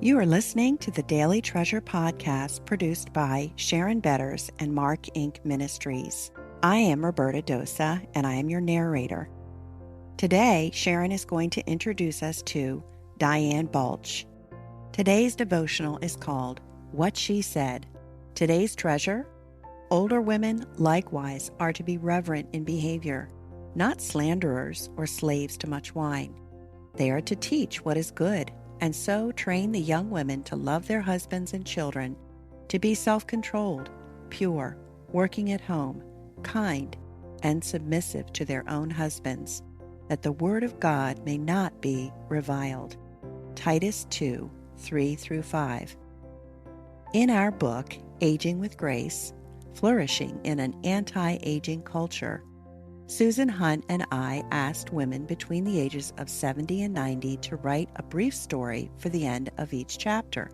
You are listening to the Daily Treasure podcast produced by Sharon Betters and Mark Inc. Ministries. I am Roberta Dosa, and I am your narrator. Today, Sharon is going to introduce us to Diane Balch. Today's devotional is called What She Said. Today's treasure: older women likewise are to be reverent in behavior, not slanderers or slaves to much wine. They are to teach what is good, and so train the young women to love their husbands and children, to be self-controlled, pure, working at home, kind, and submissive to their own husbands, that the word of God may not be reviled. Titus 2, 3-5. In our book, Aging with Grace, Flourishing in an Anti-Aging Culture, Susan Hunt and I asked women between the ages of 70 and 90 to write a brief story for the end of each chapter.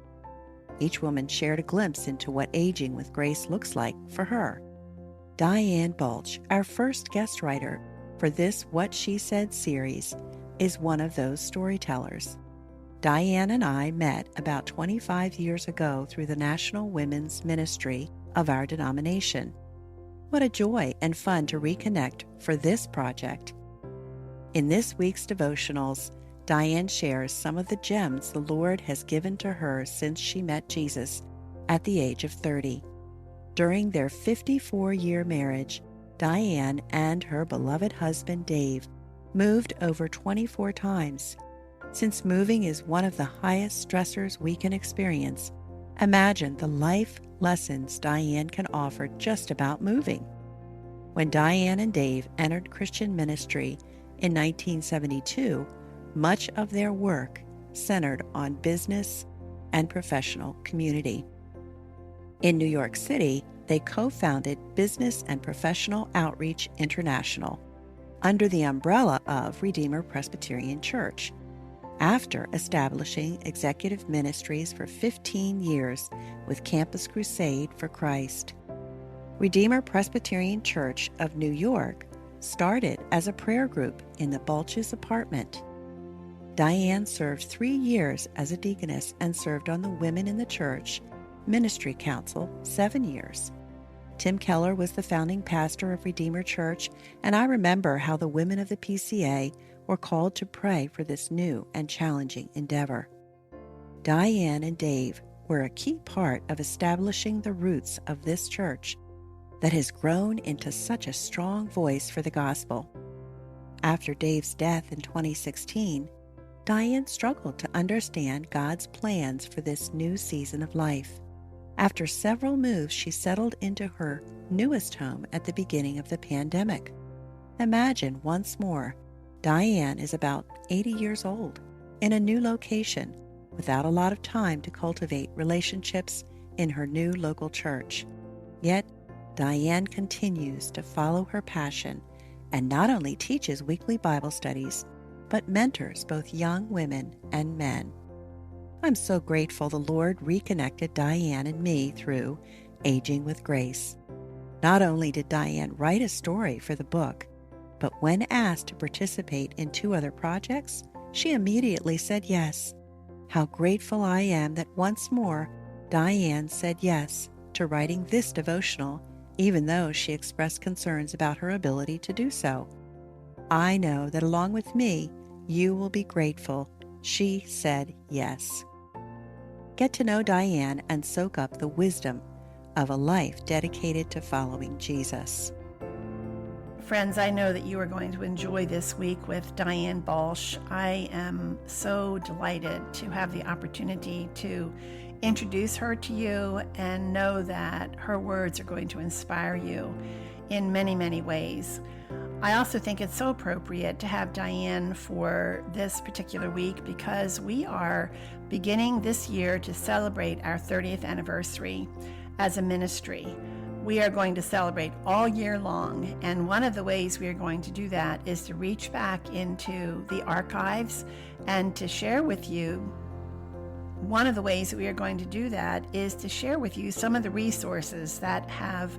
Each woman shared a glimpse into what aging with grace looks like for her. Diane Balch, our first guest writer for this What She Said series, is one of those storytellers. Diane and I met about 25 years ago through the National Women's Ministry of our denomination. What a joy and fun to reconnect for this project. In this week's devotionals, Diane shares some of the gems the Lord has given to her since she met Jesus at the age of 30. During their 54-year marriage, Diane and her beloved husband Dave moved over 24 times. Since moving is one of the highest stressors we can experience, imagine the life lessons Diane can offer just about moving. When Diane and Dave entered Christian ministry in 1972, much of their work centered on business and professional community. In New York City, they co-founded Business and Professional Outreach International under the umbrella of Redeemer Presbyterian Church, after establishing executive ministries for 15 years with Campus Crusade for Christ. Redeemer Presbyterian Church of New York started as a prayer group in the Balch's apartment. Diane served 3 years as a deaconess and served on the Women in the Church Ministry Council 7 years. Tim Keller was the founding pastor of Redeemer Church, and I remember how the women of the PCA were called to pray for this new and challenging endeavor. Diane and Dave were a key part of establishing the roots of this church that has grown into such a strong voice for the gospel. After Dave's death in 2016, Diane struggled to understand God's plans for this new season of life. After several moves, she settled into her newest home at the beginning of the pandemic. Imagine once more, Diane is about 80 years old, in a new location, without a lot of time to cultivate relationships in her new local church. Yet, Diane continues to follow her passion and not only teaches weekly Bible studies, but mentors both young women and men. I'm so grateful the Lord reconnected Diane and me through Aging with Grace. Not only did Diane write a story for the book, but when asked to participate in 2 other projects, she immediately said yes. How grateful I am that once more Diane said yes to writing this devotional, even though she expressed concerns about her ability to do so. I know that along with me, you will be grateful she said yes. Get to know Diane and soak up the wisdom of a life dedicated to following Jesus. Friends, I know that you are going to enjoy this week with Diane Balch. I am so delighted to have the opportunity to introduce her to you and know that her words are going to inspire you in many, many ways. I also think it's so appropriate to have Diane for this particular week because we are beginning this year to celebrate our 30th anniversary as a ministry. We are going to celebrate all year long, and one of the ways we are going to do that is to reach back into the archives and to share with you. One of the ways that we are going to do that is to share with you some of the resources that have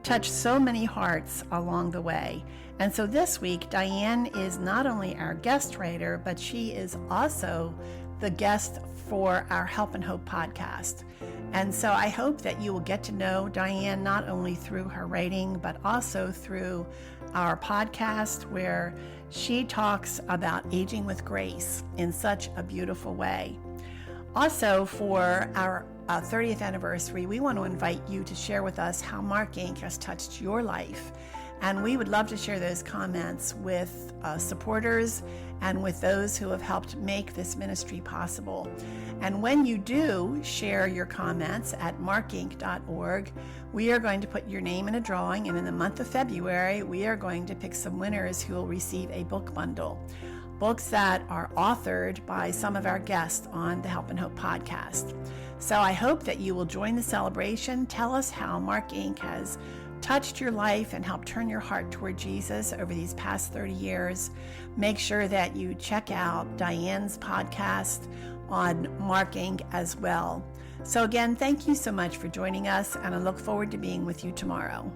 touched so many hearts along the way. And so this week, Diane is not only our guest writer, but she is also the guest for our Help and Hope podcast. And so I hope that you will get to know Diane not only through her writing, but also through our podcast, where she talks about aging with grace in such a beautiful way. Also, for our 30th anniversary, we want to invite you to share with us how Mark Inc. has touched your life. And we would love to share those comments with supporters and with those who have helped make this ministry possible. And when you do share your comments at markinc.org, we are going to put your name in a drawing, and in the month of February, we are going to pick some winners who will receive a book bundle. Books that are authored by some of our guests on the Help and Hope podcast. So I hope that you will join the celebration. Tell us how Mark Inc. has touched your life and helped turn your heart toward Jesus over these past 30 years. Make sure that you check out Diane's podcast on Mark Inc. as well. So again, thank you so much for joining us, and I look forward to being with you tomorrow.